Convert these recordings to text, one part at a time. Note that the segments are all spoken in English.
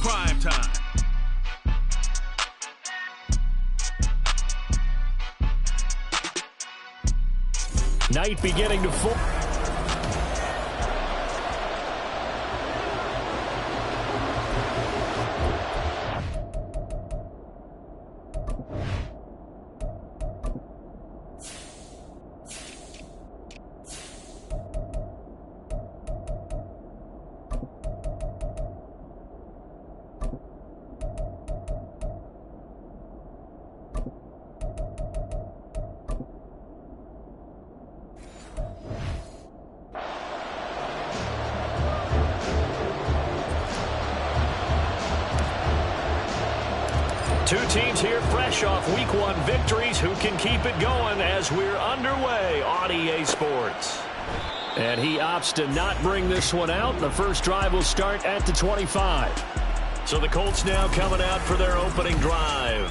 prime time. Night beginning to fall. Two teams here fresh off Week 1 victories. Who can keep it going as we're underway on EA Sports? And he opts to not bring this one out. The first drive will start at the 25. So the Colts now coming out for their opening drive.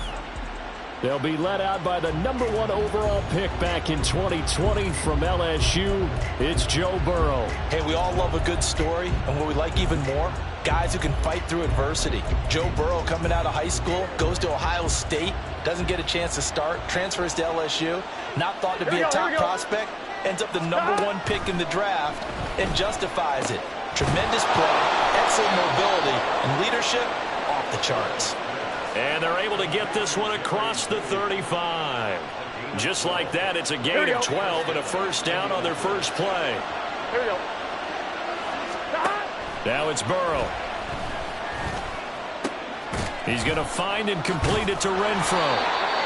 They'll be led out by the #1 overall pick back in 2020 from LSU. It's Joe Burrow. Hey, we all love a good story, and what we like even more, guys who can fight through adversity. Joe Burrow coming out of high school, goes to Ohio State, doesn't get a chance to start, transfers to LSU, not thought to be a top prospect, ends up the #1 pick in the draft, and justifies it. Tremendous play, excellent mobility, and leadership off the charts. And they're able to get this one across the 35. Just like that, it's a gain of 12 and a first down on their first play. Here we go. Now it's Burrow. He's going to find and complete it to Renfro.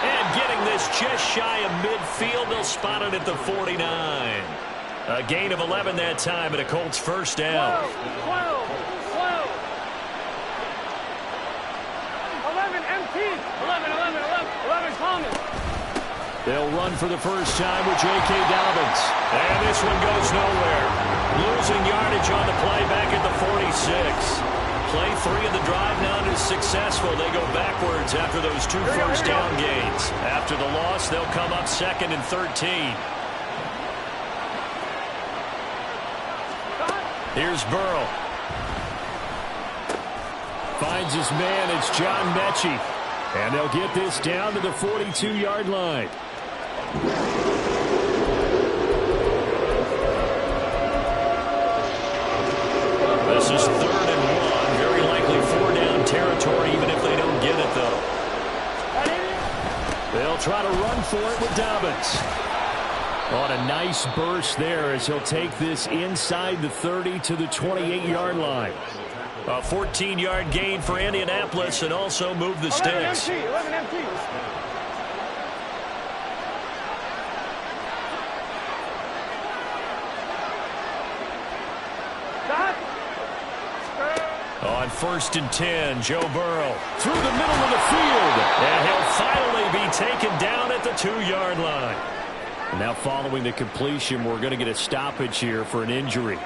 And getting this just shy of midfield, they'll spot it at the 49. A gain of 11 that time and a Colts first down. 12. 11 empty. 11 common. They'll run for the first time with J.K. Dobbins. And this one goes nowhere. Losing yardage on the play back at the 46. Play 3 of the drive not as successful. They go backwards after those 2 first down gains. After the loss, they'll come up 2nd and 13. Here's Burrow. Finds his man. It's John Mechie. And they'll get this down to the 42-yard line. This is 3rd and 1. Very likely 4-down territory, even if they don't get it, though. They'll try to run for it with Dobbins. On a nice burst there as he'll take this inside the 30 to the 28-yard line. A 14-yard gain for Indianapolis and also move the sticks. 11 empty. On 1st and 10, Joe Burrow through the middle of the field. And he'll finally be taken down at the 2-yard line. Now following the completion, we're going to get a stoppage here for an injury.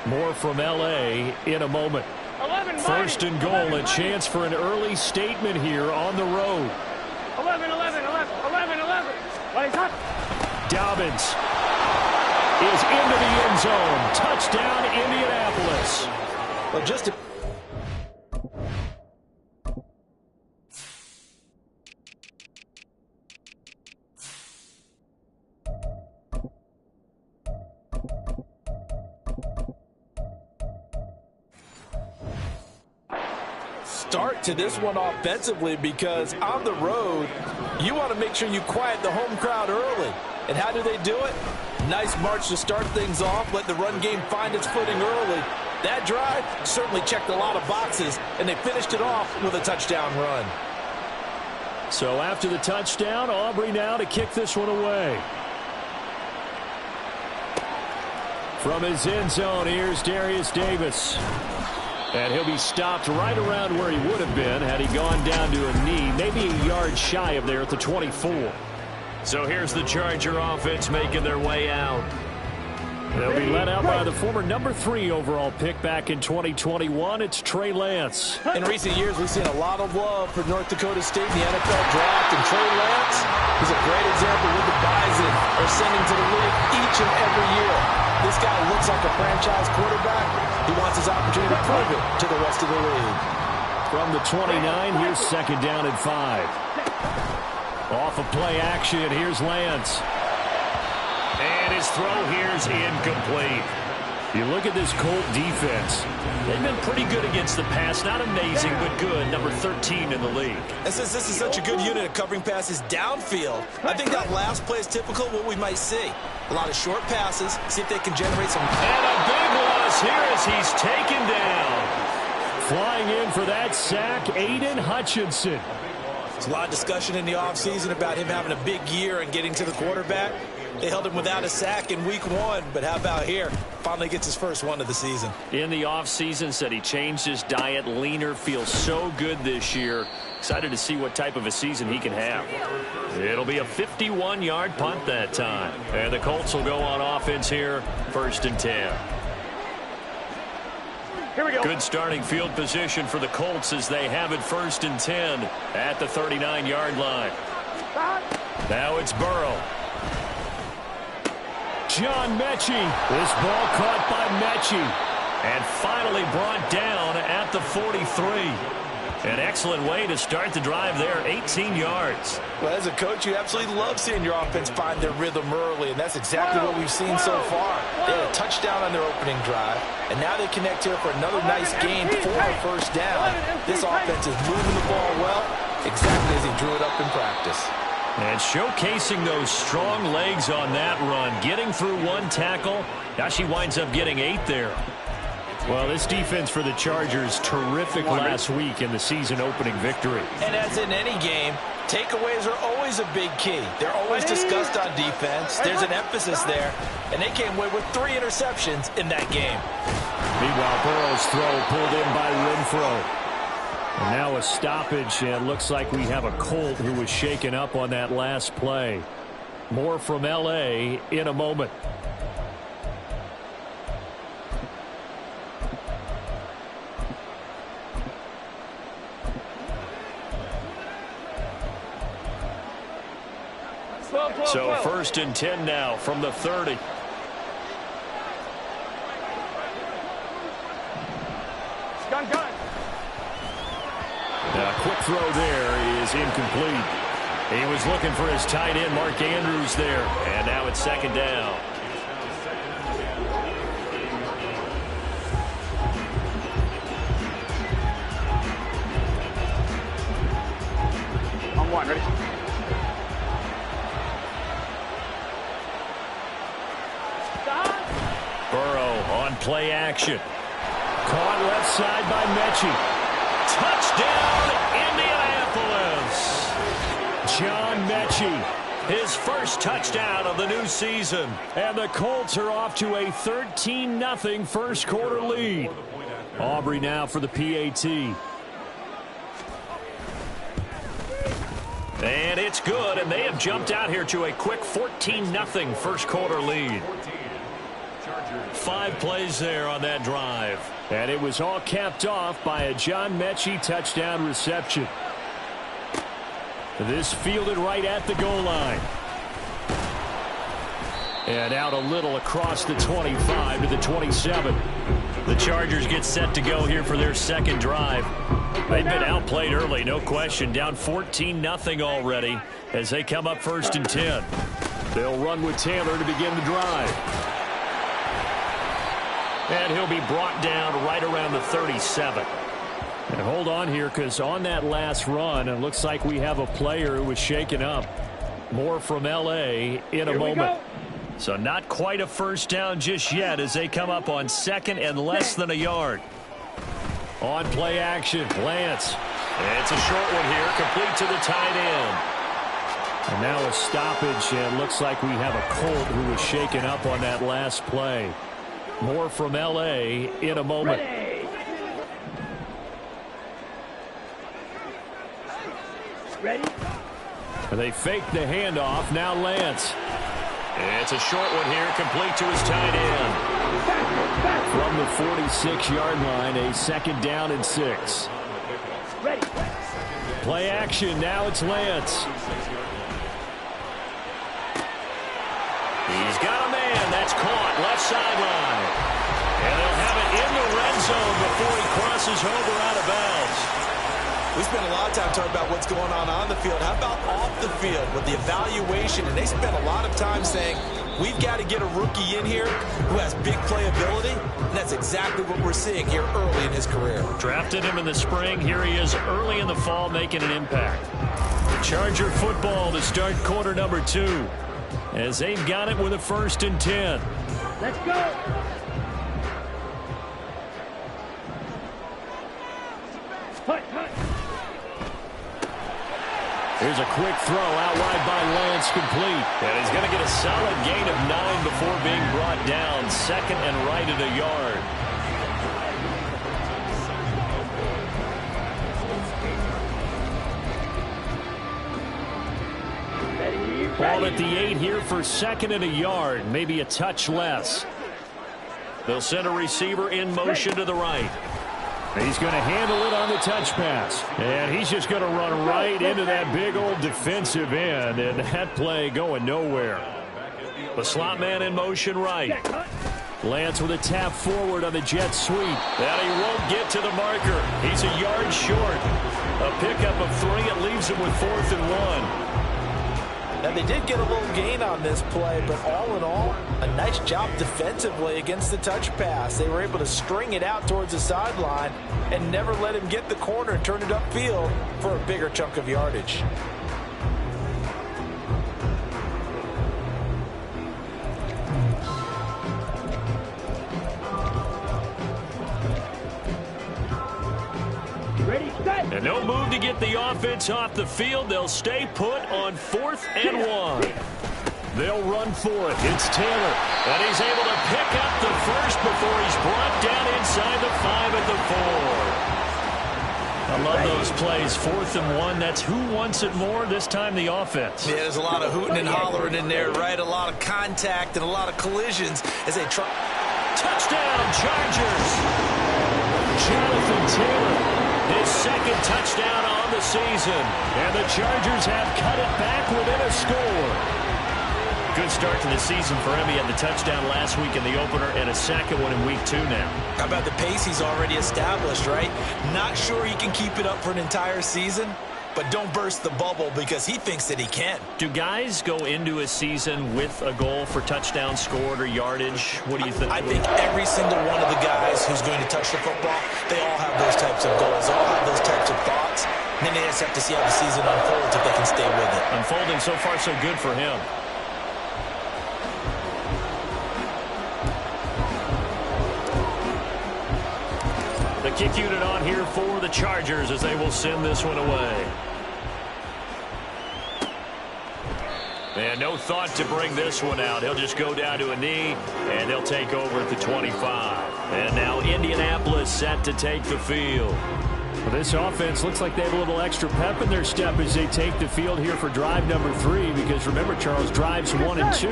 More from L.A. in a moment. 1st and goal, a chance for an early statement here on the road. 11. Dobbins is into the end zone. Touchdown, Indianapolis. Well, just to start to this one offensively, because on the road, you want to make sure you quiet the home crowd early. And how do they do it? Nice march to start things off, let the run game find its footing early. That drive certainly checked a lot of boxes, and they finished it off with a touchdown run. So after the touchdown, Aubrey now to kick this one away. From his end zone, here's Darius Davis. And he'll be stopped right around where he would have been had he gone down to a knee, maybe a yard shy of there at the 24. So here's the Charger offense making their way out. They'll be led out by the former #3 overall pick back in 2021. It's Trey Lance. In recent years, we've seen a lot of love for North Dakota State in the NFL draft, and Trey Lance is a great example with the Bison are sending to the league each and every year. This guy looks like a franchise quarterback. He wants his opportunity to prove it to the rest of the league. From the 29, here's second down and 5. Off of play action, here's Lance. And his throw here's incomplete. You look at this Colt defense. They've been pretty good against the pass. Not amazing, but good. Number 13 in the league. And since this is such a good unit of covering passes downfield, I think that last play is typical of what we might see. A lot of short passes. See if they can generate some. And a big loss here as he's taken down. Flying in for that sack, Aiden Hutchinson. There's a lot of discussion in the offseason about him having a big year and getting to the quarterback. They held him without a sack in week 1, but how about here? Finally gets his first one of the season. In the offseason, said he changed his diet, leaner, feels so good this year. Excited to see what type of a season he can have. It'll be a 51-yard punt that time. And the Colts will go on offense here, 1st and 10. Here we go. Good starting field position for the Colts as they have it 1st and 10 at the 39-yard line. Now it's Burrow. John Mechie. This ball caught by Mechie. And finally brought down at the 43. An excellent way to start the drive there, 18 yards. Well, as a coach, you absolutely love seeing your offense find their rhythm early, and that's exactly what we've seen so far. They had a touchdown on their opening drive, and now they connect here for another nice gain for a first down. This offense is moving the ball well, exactly as he drew it up in practice. And showcasing those strong legs on that run, getting through one tackle. Now she winds up getting 8 there. Well, this defense for the Chargers, terrific last week in the season-opening victory. And as in any game, takeaways are always a big key. They're always discussed on defense. There's an emphasis there, and they came away with 3 interceptions in that game. Meanwhile, Burrow's throw pulled in by Renfro. And now a stoppage, and looks like we have a Colt who was shaken up on that last play. More from L.A. in a moment. So 1st and 10 now from the 30. Gun. A quick throw there is incomplete. He was looking for his tight end, Mark Andrews, there. And now it's 2nd down. On 1, ready? Burrow on play action. Caught left side by Mechie. Touchdown, Indianapolis. John Mechie, his first touchdown of the new season. And the Colts are off to a 13-0 first quarter lead. Aubrey now for the PAT. And it's good, and they have jumped out here to a quick 14-0 first quarter lead. 5 plays there on that drive. And it was all capped off by a John Mechie touchdown reception. This fielded right at the goal line. And out a little across the 25 to the 27. The Chargers get set to go here for their second drive. They've been outplayed early, no question. Down 14-0 already as they come up 1st and 10. They'll run with Taylor to begin the drive. And he'll be brought down right around the 37. And hold on here, because on that last run, it looks like we have a player who was shaken up. More from L.A. in a moment. So not quite a first down just yet as they come up on 2nd and less than a yard. On play action, Lance. It's a short one here, complete to the tight end. And now a stoppage, and looks like we have a Colt who was shaken up on that last play. More from L.A. in a moment. Ready? They fake the handoff. Now Lance. It's a short one here, complete to his tight end. From the 46-yard line, a 2nd down and 6. Ready. Play action. Now it's Lance. He's got a man. That's caught. Left sideline. And they'll have it in the red zone before he crosses over out of bounds. We spent a lot of time talking about what's going on the field. How about off the field with the evaluation? And they spent a lot of time saying, we've got to get a rookie in here who has big playability. And that's exactly what we're seeing here early in his career. Drafted him in the spring. Here he is early in the fall making an impact. Charger football to start quarter number 2. As they've got it with a 1st and 10. Let's go. Here's a quick throw out wide by Lance, complete. And he's going to get a solid gain of 9 before being brought down. 2nd and right at a yard. Ball at the 8 here for 2nd and a yard. Maybe a touch less. They'll send a receiver in motion to the right. He's going to handle it on the touch pass. And he's just going to run right into that big old defensive end. And that play going nowhere. The slot man in motion right. Lance with a tap forward on the jet sweep. And he won't get to the marker. He's a yard short. A pickup of 3. It leaves him with 4th and 1. Now, they did get a little gain on this play, but all in all, a nice job defensively against the touch pass. They were able to string it out towards the sideline and never let him get the corner and turn it upfield for a bigger chunk of yardage. And no move to get the offense off the field. They'll stay put on 4th and 1. They'll run for it. It's Taylor. And he's able to pick up the first before he's brought down inside the 5 at the 4. I love those plays. 4th and 1. That's who wants it more, this time the offense. Yeah, there's a lot of hooting and hollering in there, right? A lot of contact and a lot of collisions as they try. Touchdown, Chargers. Jonathan Taylor. His 2nd touchdown on the season. And the Chargers have cut it back within a score. Good start to the season for him. He had the touchdown last week in the opener and a 2nd one in week 2 now. How about the pace he's already established, right? Not sure he can keep it up for an entire season, but don't burst the bubble because he thinks that he can. Do guys go into a season with a goal for touchdown scored or yardage? What do you think? I think every single one of the guys who's going to touch the football, they all have those types of goals. They all have those types of thoughts. And then they just have to see how the season unfolds if they can stay with it. Unfolding so far so good for him. The kick unit on here for the Chargers as they will send this one away. And no thought to bring this one out. He'll just go down to a knee, and they'll take over at the 25. And now Indianapolis set to take the field. Well, this offense looks like they have a little extra pep in their step as they take the field here for drive number 3. Because remember, Charles, drives 1 and 2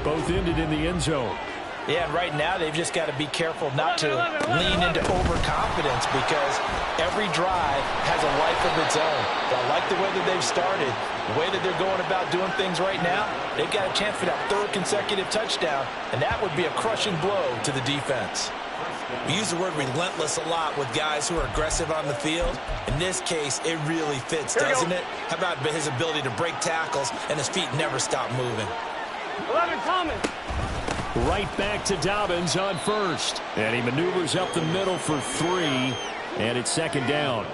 both ended in the end zone. Yeah, and right now they've just got to be careful not to lean into overconfidence because every drive has a life of its own. But I like the way that they've started, the way that they're going about doing things right now. They've got a chance for that 3rd consecutive touchdown, and that would be a crushing blow to the defense. We use the word relentless a lot with guys who are aggressive on the field. In this case, it really fits, doesn't it? How about his ability to break tackles and his feet never stop moving? 11 Thomas. Right back to Dobbins on 1st. And he maneuvers up the middle for 3. And it's 2nd down.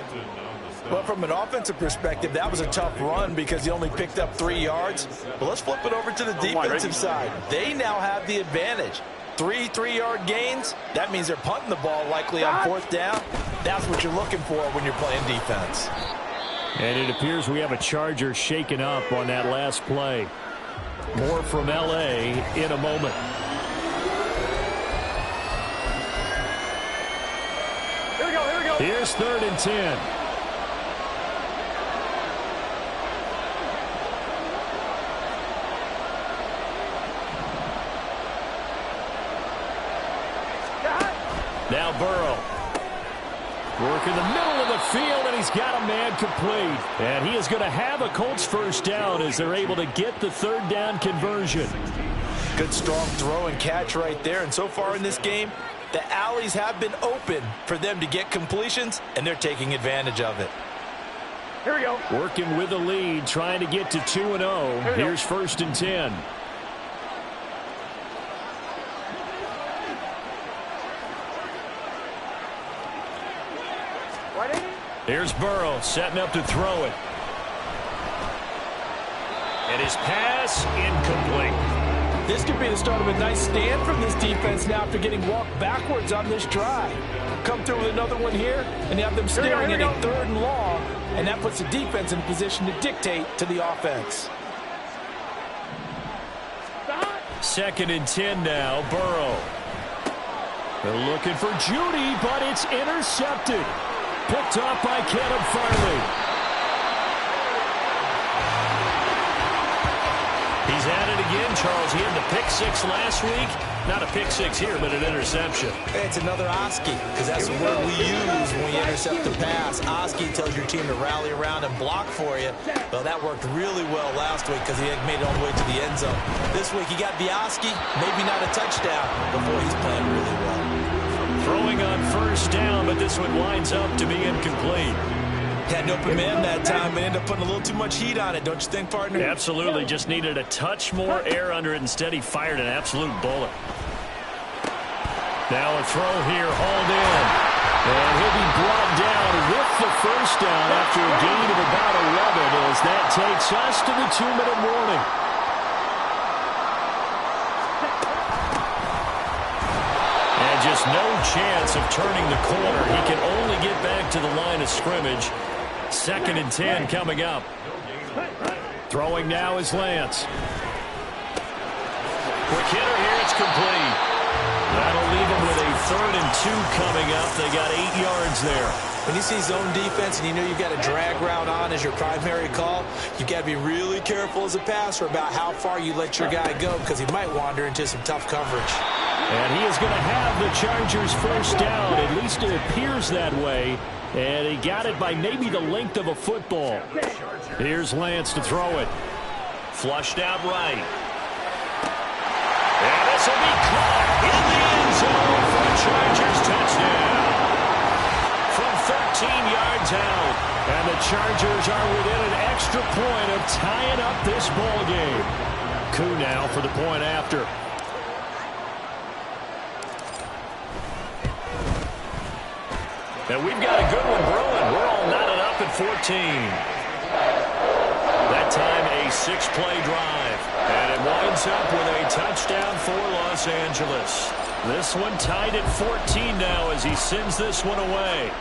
Well, from an offensive perspective, that was a tough run because he only picked up 3 yards. But let's flip it over to the defensive side. They now have the advantage. 3 3-yard gains. That means they're punting the ball likely on 4th down. That's what you're looking for when you're playing defense. And it appears we have a Charger shaken up on that last play. More from L.A. in a moment. Here we go. Here's 3rd and 10. Now Burrow. Work in the middle of the field, and he's got a man complete. And he is going to have a Colts 1st down as they're able to get the 3rd down conversion. Good, strong throw and catch right there. And so far in this game, the alleys have been open for them to get completions, and they're taking advantage of it. Here we go. Working with the lead, trying to get to 2-0. Here's 1st and 10. Here's Burrow setting up to throw it. And his pass incomplete. This could be the start of a nice stand from this defense now after getting walked backwards on this drive. Come through with another one here, and you have them staring at a 3rd and long, and that puts the defense in a position to dictate to the offense. 2nd and 10 now, Burrow. They're looking for Judy, but it's intercepted. Picked off by Caleb Farley. He's at it again, Charles. He had the pick 6 last week. Not a pick 6 here, but an interception. It's another Oski, because that's the word we use when we intercept the pass. Oski tells your team to rally around and block for you. Well, that worked really well last week because he had made it all the way to the end zone. This week he got the Oski, maybe not a touchdown, before he's playing really well. Throwing on 1st down, but this one winds up to be incomplete. Had an open man that time, but ended up putting a little too much heat on it, don't you think, partner? Absolutely. Just needed a touch more air under it. Instead, he fired an absolute bullet. Now a throw here, hauled in. And he'll be brought down with the 1st down after a gain of about 11 as that takes us to the 2-minute warning. And just no chance of turning the corner. He can only get back to the line of scrimmage. 2nd and 10 coming up. Throwing now is Lance. Quick hitter here, it's complete. That'll leave him with a 3rd and 2 coming up. They got 8 yards there. When you see zone defense and you know you've got a drag route on as your primary call, you've got to be really careful as a passer about how far you let your guy go because he might wander into some tough coverage. And he is going to have the Chargers 1st down. At least it appears that way. And he got it by maybe the length of a football. Here's Lance to throw it. Flushed out right. And this will be caught in the end zone for a Chargers touchdown. From 13 yards out. And the Chargers are within an extra point of tying up this ball game. Coup now for the point after. And we've got a good one brewing. We're all knotted up at 14. That time a 6-play drive. And it winds up with a touchdown for Los Angeles. This one tied at 14 now as he sends this one away.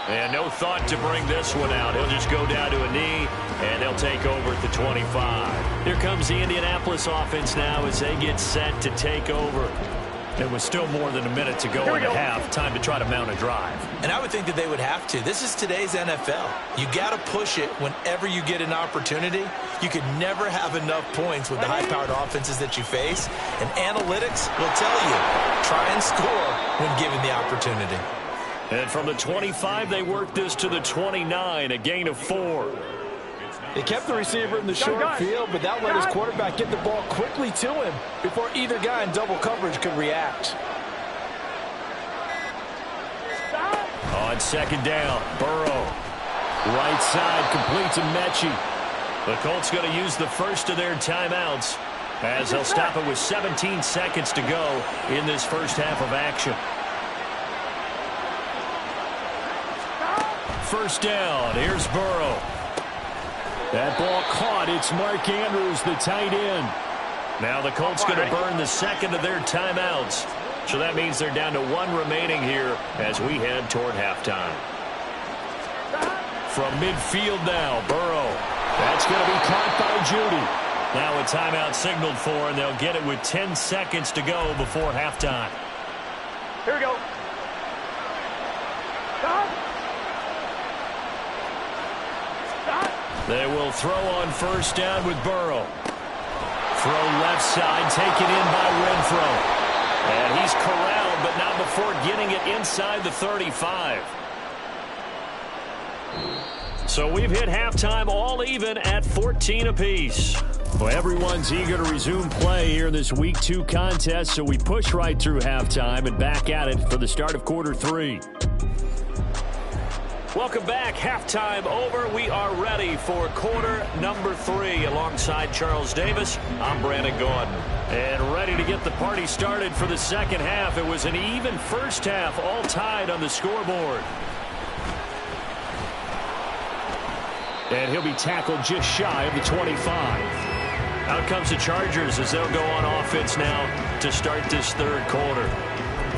And no thought to bring this one out. He'll just go down to a knee, and they'll take over at the 25. Here comes the Indianapolis offense now as they get set to take over. There was still more than a minute to go in the half. Time to try to mount a drive. And I would think that they would have to. This is today's NFL. You got to push it whenever you get an opportunity. You could never have enough points with the high-powered offenses that you face. And analytics will tell you, try and score when given the opportunity. And from the 25, they work this to the 29, a gain of 4. They kept the receiver in the short field, but that let his quarterback get the ball quickly to him before either guy in double coverage could react. On 2nd down, Burrow. Right side completes to Mechie. The Colts going to use the first of their timeouts as they'll stop it with 17 seconds to go in this first half of action. 1st down, here's Burrow. That ball caught. It's Mark Andrews, the tight end. Now the Colts going to burn the 2nd of their timeouts. So that means they're down to 1 remaining here as we head toward halftime. From midfield now, Burrow. That's going to be caught by Judy. Now a timeout signaled for, and they'll get it with 10 seconds to go before halftime. Here we go. Stop. They will throw on 1st down with Burrow. Throw left side, taken in by Renfro. And he's corralled, but not before getting it inside the 35. So we've hit halftime all even at 14 apiece. Well, everyone's eager to resume play here in this Week 2 contest, so we push right through halftime and back at it for the start of quarter 3. Welcome back. Halftime over. We are ready for quarter number 3. Alongside Charles Davis, I'm Brandon Gordon. And ready to get the party started for the second half. It was an even first half, all tied on the scoreboard. And he'll be tackled just shy of the 25. Out comes the Chargers as they'll go on offense now to start this third quarter.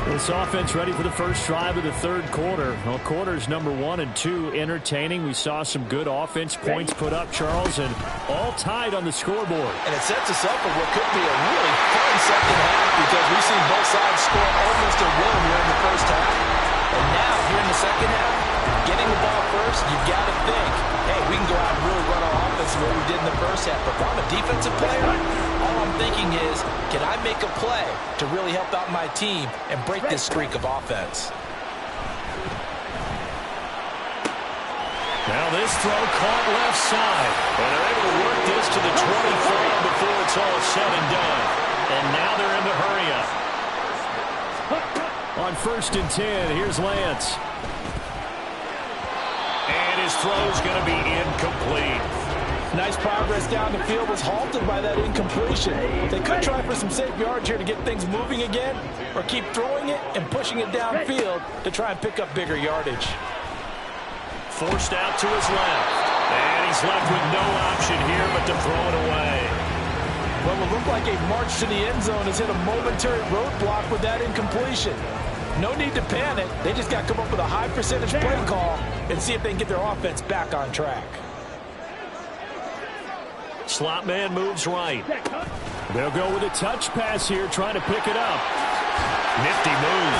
This offense ready for the first drive of the third quarter. Well, quarters number 1 and 2 entertaining. We saw some good offense points put up, Charles, and all tied on the scoreboard. And it sets us up for what could be a really fun second half because we've seen both sides score almost a will here in the first half. And now, here in the second half, getting the ball first, you've got to think, hey, we can go out and really run our offense the way we did in the first half. But if I'm a defensive player, all I'm thinking is, can I make a play to really help out my team and break this streak of offense? Now this throw caught left side. And they're able to work this to the 23 before it's all said and done. And now they're in the hurry up. On 1st and 10, here's Lance. And his throw's going to be incomplete. Nice progress down the field was halted by that incompletion. They could try for some safe yards here to get things moving again, or keep throwing it and pushing it downfield to try and pick up bigger yardage. Forced out to his left. And he's left with no option here but to throw it away. Well, it looked like a march to the end zone has hit a momentary roadblock with that incompletion. No need to panic. They just got to come up with a high percentage play call and see if they can get their offense back on track. Slot man moves right. They'll go with a touch pass here, trying to pick it up. Nifty move.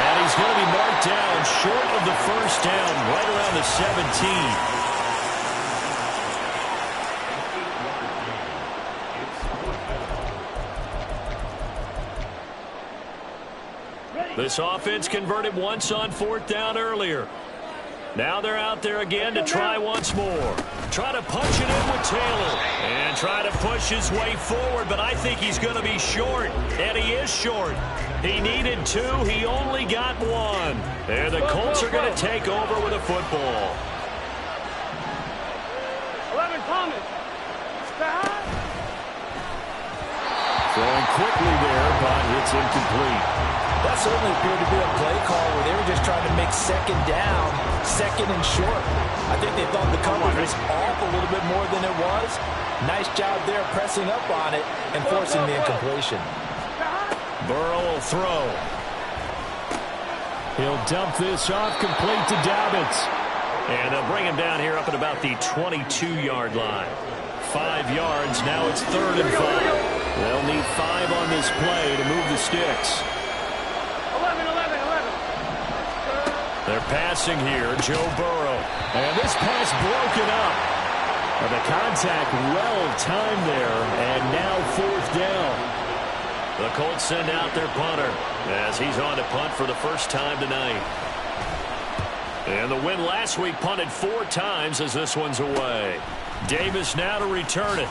And he's going to be marked down short of the first down, right around the 17. This offense converted once on 4th down earlier. Now they're out there again to try once more. Try to punch it in with Taylor. And try to push his way forward, but I think he's going to be short. And he is short. He needed 2. He only got 1. And the Colts are going to take over with a football. 11 Thomas. Throwing quickly there, but it's incomplete. That certainly appeared to be a play call where they were just trying to make second down, second and short. I think they thought the coverage was off a little bit more than it was. Nice job there pressing up on it and forcing the incompletion. Burrow will throw. He'll dump this off complete to Dobbins. And they'll bring him down here up at about the 22-yard line. 5 yards, now it's 3rd and 5. They'll need 5 on this play to move the sticks. 11. They're passing here, Joe Burrow. And this pass broken up. The contact well-timed there, and now 4th down. The Colts send out their punter as he's on to punt for the first time tonight. And the win last week punted 4 times as this one's away. Davis now to return it.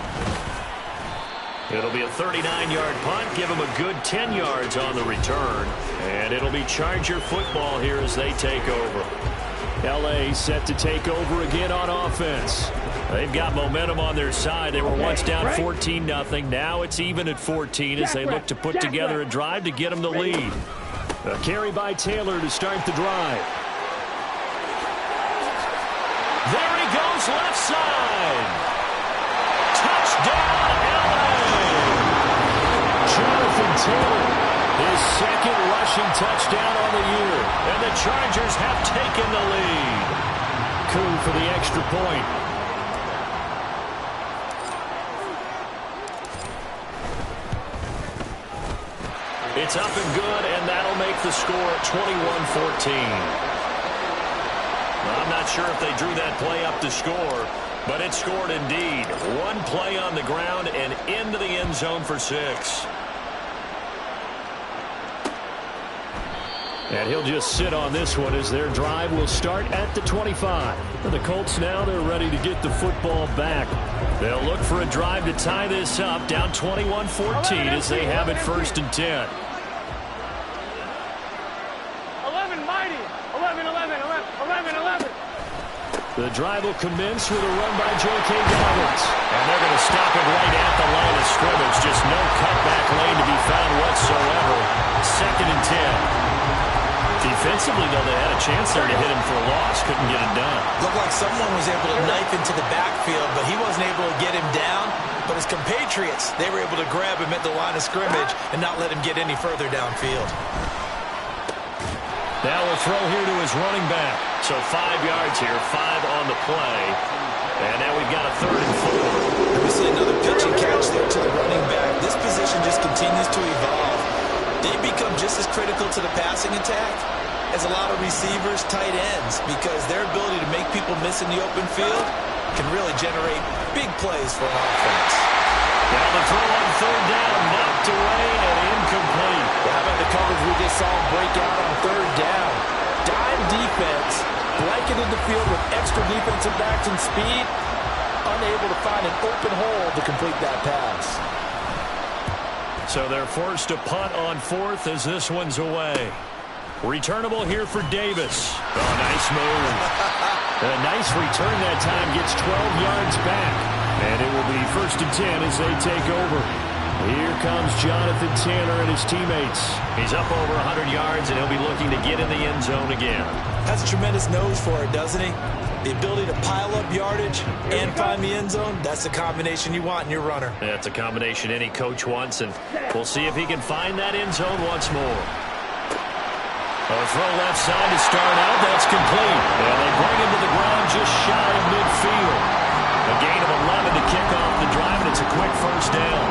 It'll be a 39-yard punt. Give him a good 10 yards on the return. And it'll be Charger football here as they take over. L.A. set to take over again on offense. They've got momentum on their side. They were once down 14-0. Now it's even at 14 as they look to put together a drive to get them the lead. A carry by Taylor to start the drive. There he goes, left side. Touchdown, L.A. Jonathan Taylor, his 2nd rushing touchdown on the year. And the Chargers have taken the lead. Coup for the extra point. It's up and good, and that'll make the score 21-14. I'm not sure if they drew that play up to score, but it scored indeed. 1 play on the ground and into the end zone for 6. And he'll just sit on this one as their drive will start at the 25. And the Colts now, they're ready to get the football back. They'll look for a drive to tie this up, down 21-14 as they have it 1st and 10. 11 mighty. 11. The drive will commence with a run by J.K. Dobbins. And they're going to stop it right at the line of scrimmage. Just no cutback lane to be found whatsoever. 2nd and 10. Defensively, though, they had a chance there to hit him for a loss. Couldn't get it done. Looked like someone was able to knife into the backfield, but he wasn't able to get him down. But his compatriots, they were able to grab him at the line of scrimmage and not let him get any further downfield. Now we'll throw here to his running back. So 5 yards here, 5 on the play. And now we've got a 3rd and 4. We see another pitch and catch there to the running back. This position just continues to evolve. They become just as critical to the passing attack as a lot of receivers, tight ends, because their ability to make people miss in the open field can really generate big plays for an offense. Now the throw on 3rd down, knocked away and incomplete. How about the coverage we just saw him break out on 3rd down? Dime defense, blanketed the field with extra defensive backs and speed, unable to find an open hole to complete that pass. So they're forced to punt on 4th as this one's away. Returnable here for Davis. Oh, nice move. A nice return that time, gets 12 yards back. And it will be 1st and 10 as they take over. Here comes Jonathan Taylor and his teammates. He's up over 100 yards, and he'll be looking to get in the end zone again. Has a tremendous nose for it, doesn't he? The ability to pile up yardage and find the end zone, that's the combination you want in your runner. That's a combination any coach wants, and we'll see if he can find that end zone once more. A throw left side to start out. That's complete. And they bring him to the ground just shy of midfield. A gain of 11 to kick off the drive, and it's a quick 1st down.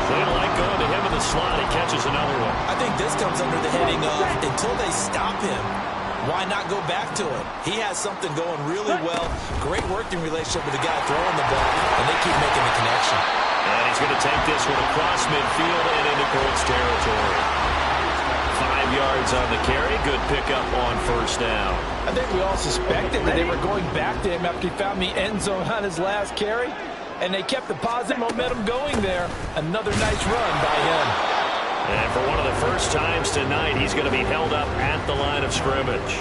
They don't like going to him in the slot. He catches another one. I think this comes under the heading of until they stop him, why not go back to it? He has something going really well. Great working relationship with the guy throwing the ball, and they keep making the connection. And he's going to take this one across midfield and into Colts territory. 5 yards on the carry. Good pickup on 1st down. I think we all suspected that they were going back to him after he found the end zone on his last carry, and they kept the positive momentum going there. Another nice run by him. And for one of the first times tonight, he's going to be held up at the line of scrimmage.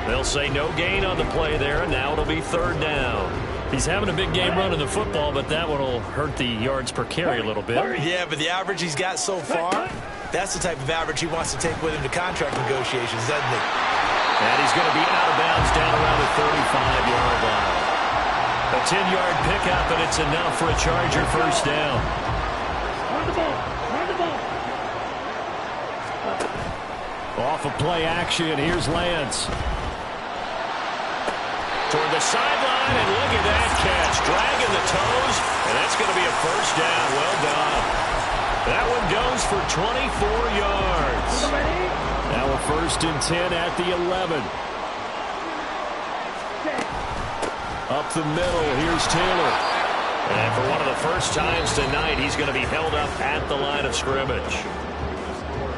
They'll say no gain on the play there, and now it'll be 3rd down. He's having a big game running the football, but that one will hurt the yards per carry a little bit. Yeah, but the average he's got so far, that's the type of average he wants to take with him to contract negotiations, doesn't he? And he's going to be out of bounds down around the 35-yard line. A 10-yard pickup, and it's enough for a Charger 1st down. Run the ball. Run the ball. Off of play action, here's Lance. Toward the sideline, and look at that catch. Dragging the toes, and that's going to be a 1st down. Well done. That one goes for 24 yards. Now a 1st and 10 at the 11. Up the middle, here's Taylor. And for one of the first times tonight, he's going to be held up at the line of scrimmage.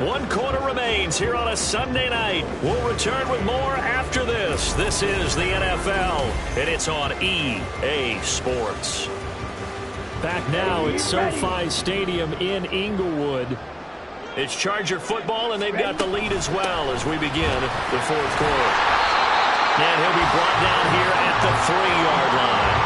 1 quarter remains here on a Sunday night. We'll return with more after this. This is the NFL, and it's on EA Sports. Back now at SoFi Stadium in Inglewood. It's Charger football, and they've got the lead as well as we begin the 4th quarter. And he'll be brought down here at the 3-yard line.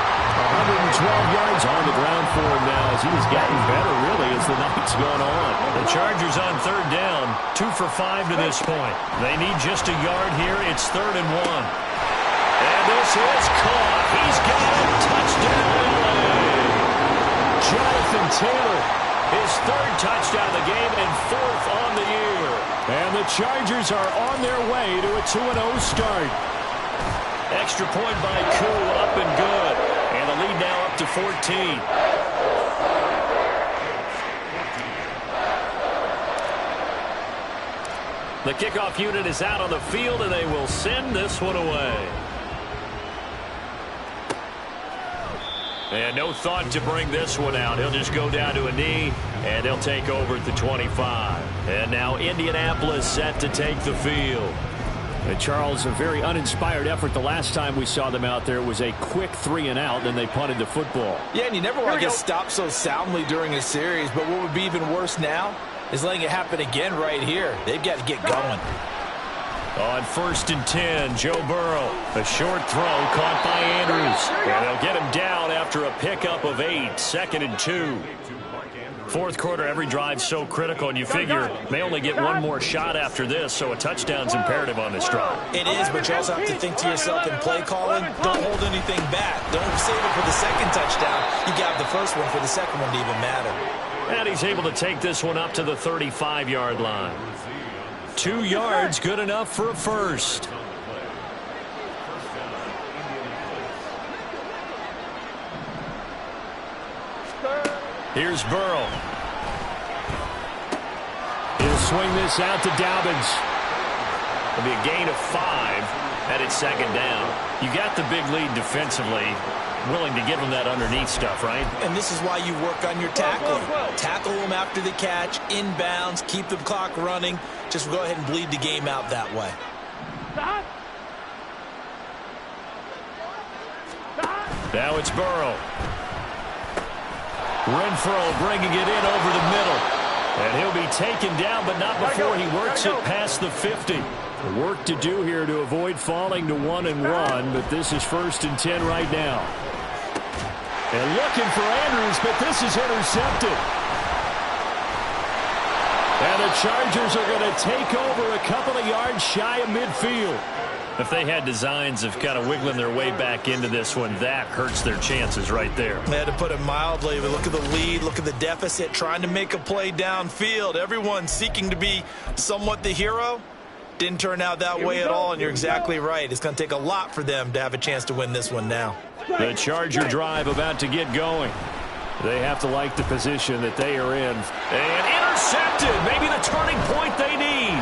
112 yards on the ground for him now as he's gotten better, really, as the night's gone on. The Chargers on 3rd down, 2 for 5 to this point. They need just a yard here. It's 3rd and 1. And this is caught. He's got a touchdown. Jonathan Taylor, his 3rd touchdown of the game and 4th on the year. And the Chargers are on their way to a 2-0 start. Extra point by Koo, up and good. And the lead now up to 14. The kickoff unit is out on the field, and they will send this one away. And no thought to bring this one out. He'll just go down to a knee, and they'll take over at the 25. And now Indianapolis set to take the field. And Charles, a very uninspired effort the last time we saw them out there. It was a quick 3-and-out, then they punted the football. Yeah, and you never want to get stopped so soundly during a series, but what would be even worse now is letting it happen again right here. They've got to get going. On 1st and 10, Joe Burrow. A short throw caught by Andrews. And they'll get him down after a pickup of 8. 2nd and 2. Fourth quarter, every drive's so critical, and you figure may only get one more shot after this, so a touchdown's imperative on this drive. It is, but you also have to think to yourself in play calling, don't hold anything back. Don't save it for the second touchdown. You got the first one for the second one to even matter. And he's able to take this one up to the 35-yard line. 2 yards, good enough for a first. Here's Burrow. He'll swing this out to Dobbins. It'll be a gain of 5 at its 2nd down. You got the big lead defensively. Willing to give him that underneath stuff, right? And this is why you work on your tackling. Tackle them after the catch, inbounds, keep the clock running. Just go ahead and bleed the game out that way. Now it's Burrow. Renfro bringing it in over the middle. And he'll be taken down, but not before he works it past the 50. Work to do here to avoid falling to 1-1, but this is 1st and 10 right now. And looking for Andrews, but this is intercepted. And the Chargers are going to take over a couple of yards shy of midfield. If they had designs of kind of wiggling their way back into this one, that hurts their chances right there. They had to put it mildly, but look at the lead, look at the deficit, trying to make a play downfield. Everyone seeking to be somewhat the hero. Didn't turn out that way at all, and you're exactly right. It's going to take a lot for them to have a chance to win this one now. The Charger drive about to get going. They have to like the position that they are in. And intercepted, maybe the turning point they need.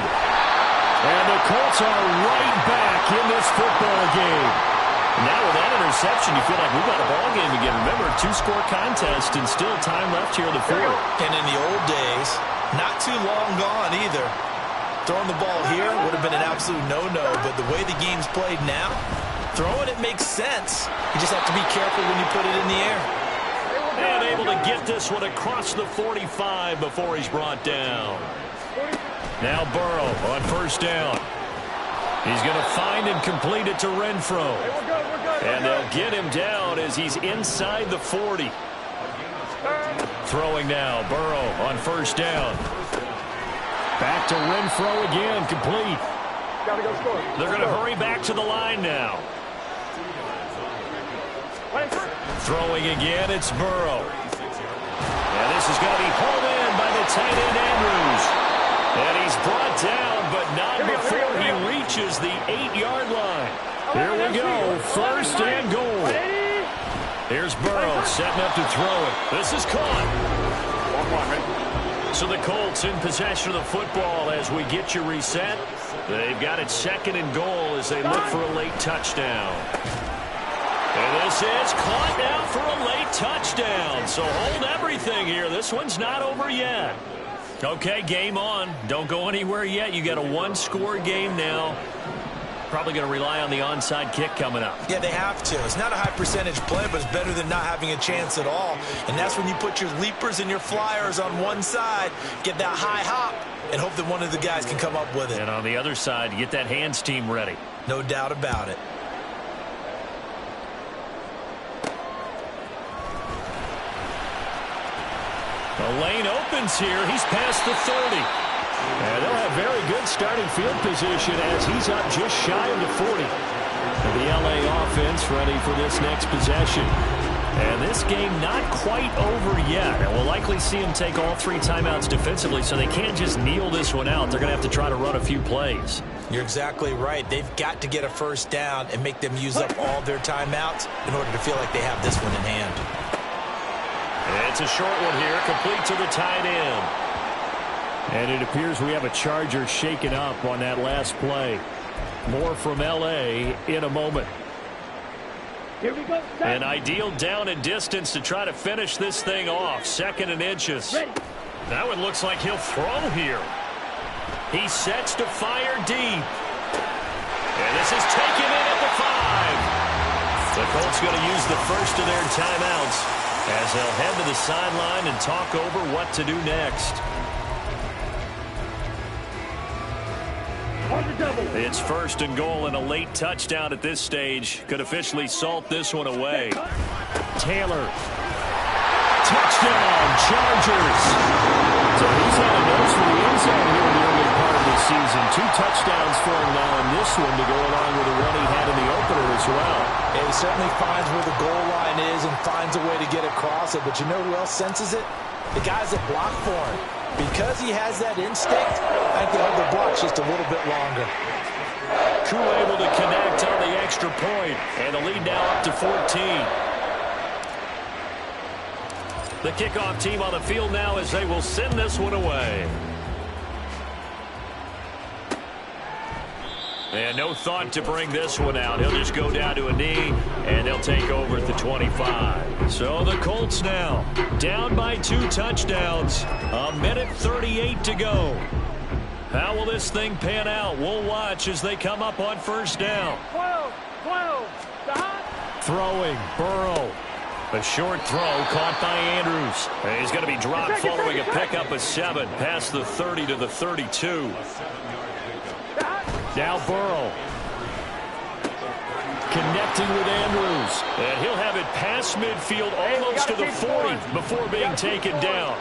And the Colts are right back in this football game. Now with that interception, you feel like we've got a ball game again. Remember, 2-score contest and still time left here in the fourth. And in the old days, not too long gone either. Throwing the ball here would have been an absolute no-no, but the way the game's played now, throwing it makes sense. You just have to be careful when you put it in the air. And able to get this one across the 45 before he's brought down. Now Burrow on 1st down. He's going to find and complete it to Renfro. And they'll get him down as he's inside the 40. Throwing now, Burrow on 1st down. Back to Renfro again, complete. They're going to hurry back to the line now. Throwing again, it's Burrow. And this is going to be hauled in by the tight end Andrews. And he's brought down, but not before he reaches the 8-yard line. Here we go, 1st and goal. Here's Burrow setting up to throw it. This is caught. So the Colts in possession of the football as we get you reset. They've got it 2nd and goal as they look for a late touchdown. And this is caught now for a late touchdown. So hold everything here. This one's not over yet. Okay, game on. Don't go anywhere yet. You got a 1-score game now. Probably going to rely on the onside kick coming up. Yeah, they have to. It's not a high percentage play, but it's better than not having a chance at all. And that's when you put your leapers and your flyers on one side, get that high hop, and hope that one of the guys can come up with it. And on the other side, get that hands team ready. No doubt about it. The lane opens here. He's past the 30. And they'll have very good starting field position as he's up just shy of the 40. And the LA offense ready for this next possession. And this game not quite over yet. And we'll likely see him take all 3 timeouts defensively, so they can't just kneel this one out. They're going to have to try to run a few plays. You're exactly right. They've got to get a 1st down and make them use up all their timeouts in order to feel like they have this one in hand. It's a short one here, complete to the tight end. And it appears we have a Charger shaken up on that last play. More from L.A. in a moment. Here we go. An ideal down and distance to try to finish this thing off. 2nd and inches. Ready. That one looks like he'll throw here. He sets to fire deep. And this is taken in at the 5. The Colts going to use the first of their timeouts as they'll head to the sideline and talk over what to do next. It's first and goal, and a late touchdown at this stage could officially salt this one away. Taylor. Touchdown, Chargers. So he's had a nose for the end zone here in the early part of the season. 2 touchdowns for him now in this one to go along with the one he had in the opener as well. Yeah, he certainly finds where the goal line is and finds a way to get across it. But you know who else senses it? The guys that block for him. Because he has that instinct, I think they'll have the blocks just a little bit longer. Crew able to connect on the extra point, and the lead now up to 14. The kickoff team on the field now as they will send this one away. And no thought to bring this one out. He'll just go down to a knee, and they'll take over at the 25. So the Colts now down by 2 touchdowns. 1:38 to go. How will this thing pan out? We'll watch as they come up on first down. 12. Throwing, Burrow. A short throw caught by Andrews. And he's going to be dropped following a pickup of 7 past the 30 to the 32. Now Burrow. Connecting with Andrews. And he'll have it past midfield almost to the 40 before being taken down.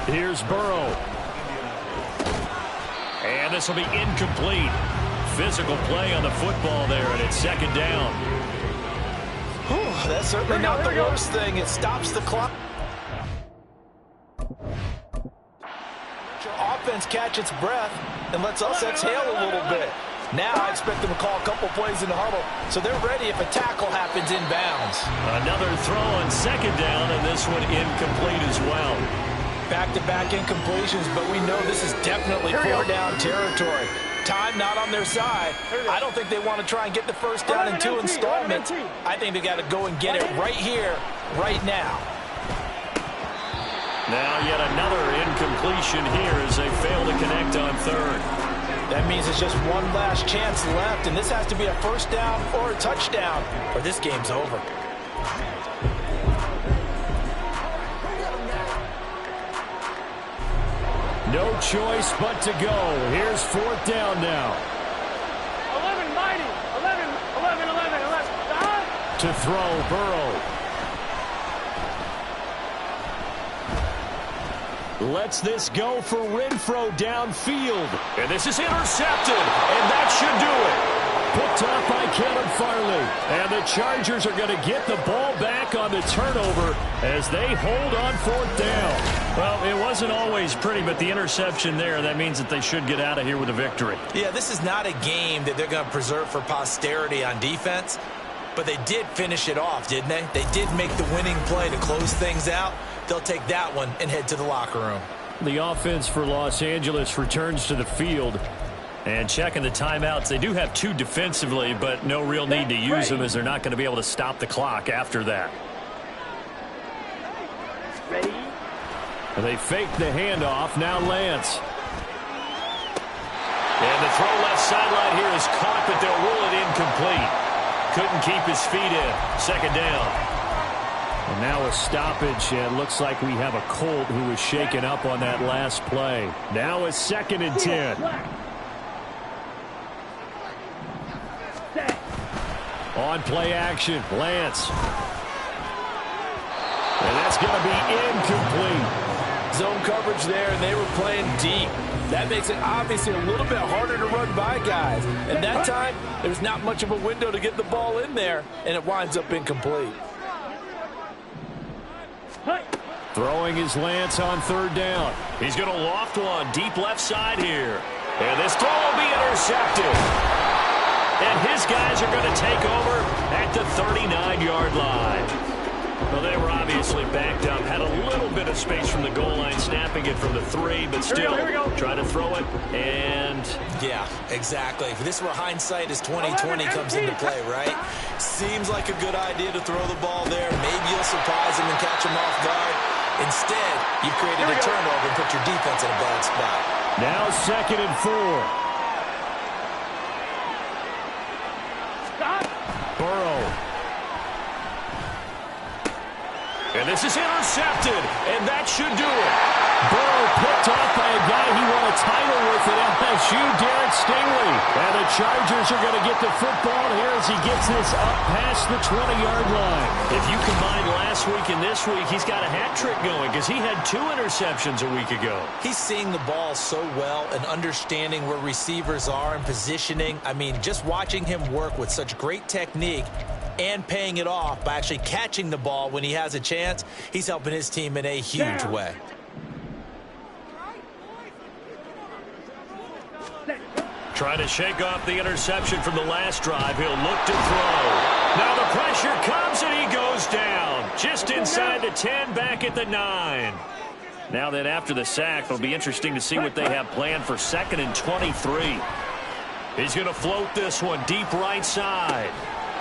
Here's Burrow. And this will be incomplete. Physical play on the football there, and it's second down. Whew, that's certainly not the worst thing. It stops the clock. Offense catch its breath and lets us exhale a little bit. Now I expect them to call a couple plays in the huddle, so they're ready if a tackle happens inbounds. Another throw on second down, and this one incomplete as well. Back-to-back incompletions, but we know this is definitely 4-down territory. Time not on their side. I don't think they want to try and get the first down in 2 installments. I think they got to go and get it right here, right now. Now yet another incompletion here as they fail to connect on third. That means it's just one last chance left, and this has to be a first down or a touchdown, or this game's over. No choice but to go. Here's fourth down now. 11, mighty. 11. To throw, Burrow. Lets this go for Renfro downfield. And this is intercepted, and that should do it. Picked off by Caleb Farley. And the Chargers are going to get the ball back on the turnover as they hold on fourth down. Well, it wasn't always pretty, but the interception there, that means that they should get out of here with a victory. Yeah, this is not a game that they're going to preserve for posterity on defense, but they did finish it off, didn't they? They did make the winning play to close things out. They'll take that one and head to the locker room. The offense for Los Angeles returns to the field. And checking the timeouts, they do have 2 defensively, but no real need to use them as they're not going to be able to stop the clock after that. Ready? And they fake the handoff. Now Lance. And the throw left sideline here is caught, but they'll rule it incomplete. Couldn't keep his feet in. Second down. And now a stoppage, and looks like we have a Colt who was shaken up on that last play. Now a 2nd and 10. On play action, Lance. And that's going to be incomplete. Zone coverage there, and they were playing deep. That makes it obviously a little bit harder to run by guys. And that time, there's not much of a window to get the ball in there, and it winds up incomplete. Throwing his Lance on third down. He's going to loft one deep left side here. And this throw will be intercepted. And his guys are going to take over at the 39-yard line. Well, they were obviously backed up, had a little bit of space from the goal line, snapping it from the 3, but still trying to throw it, and... Yeah, exactly. This is where hindsight is 20/20 comes into play, right? Seems like a good idea to throw the ball there. Maybe you'll surprise him and catch him off guard. Instead, you've created a turnover and put your defense in a bad spot. Now 2nd and 4. Burrow. And And this is intercepted, and that should do it. Burrow picked off by a guy he won a title with at LSU, Derek Stingley. And the Chargers are going to get the football here as he gets this up past the 20-yard line. If you combine last week and this week, he's got a hat trick going because he had 2 interceptions a week ago. He's seeing the ball so well and understanding where receivers are and positioning. I mean, just watching him work with such great technique and paying it off by actually catching the ball when he has a chance, he's helping his team in a huge way. Trying to shake off the interception from the last drive. He'll look to throw. Now the pressure comes and he goes down. Just inside the 10, back at the 9. Now then, after the sack, it'll be interesting to see what they have planned for 2nd and 23. He's going to float this one deep right side.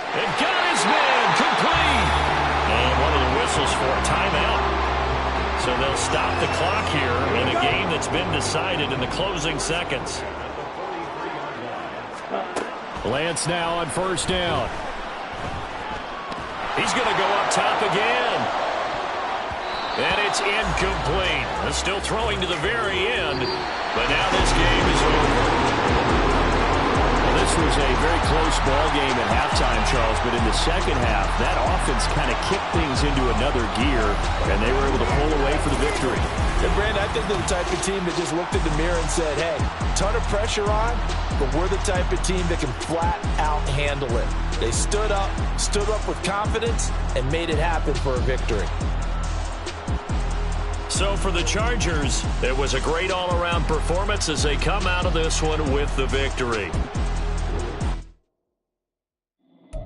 And got his man complete. And one of the whistles for a timeout. So they'll stop the clock here in a game that's been decided in the closing seconds. Lance now on 1st down. He's going to go up top again. And it's incomplete. They're still throwing to the very end. But now this game is over. This was a very close ball game at halftime, Charles, but in the second half, that offense kind of kicked things into another gear, and they were able to pull away for the victory. And Brandon, I think they're the type of team that just looked in the mirror and said, hey, ton of pressure on, but we're the type of team that can flat out handle it. They stood up with confidence, and made it happen for a victory. So for the Chargers, it was a great all-around performance as they come out of this one with the victory.